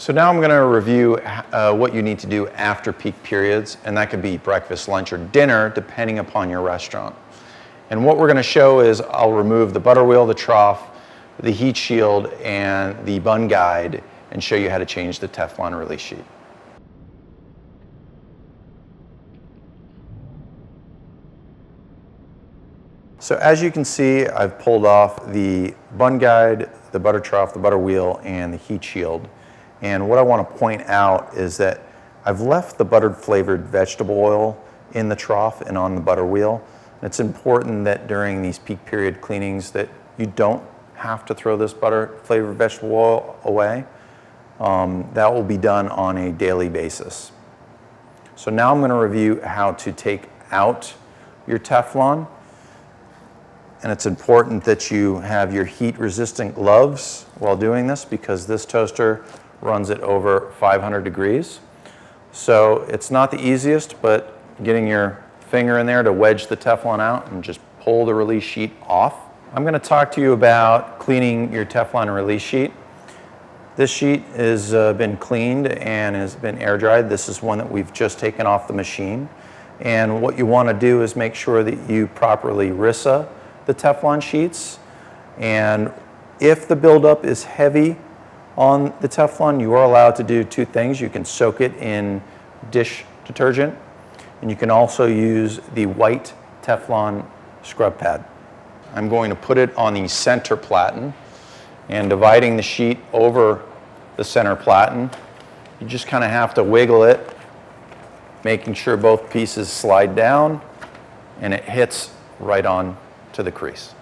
So now I'm going to review what you need to do after peak periods, and that could be breakfast, lunch, or dinner, depending upon your restaurant. And what we're going to show is I'll remove the butter wheel, the trough, the heat shield, and the bun guide, and show you how to change the Teflon release sheet. So as you can see, I've pulled off the bun guide, the butter trough, the butter wheel, and the heat shield. And what I want to point out is that I've left the buttered flavored vegetable oil in the trough and on the butter wheel. And it's important that during these peak period cleanings that you don't have to throw this butter flavored vegetable oil away. That will be done on a daily basis. So now I'm going to review how to take out your Teflon. And it's important that you have your heat resistant gloves while doing this, because this toaster runs at over 500 degrees. So it's not the easiest, but getting your finger in there to wedge the Teflon out and just pull the release sheet off. I'm going to talk to you about cleaning your Teflon release sheet. This sheet has been cleaned and has been air dried. This is one that we've just taken off the machine. And what you want to do is make sure that you properly RISA the Teflon sheets. And if the buildup is heavy on the Teflon, you are allowed to do two things. You can soak it in dish detergent, and you can also use the white Teflon scrub pad. I'm going to put it on the center platen, and dividing the sheet over the center platen, you just kind of have to wiggle it, making sure both pieces slide down and it hits right on to the crease.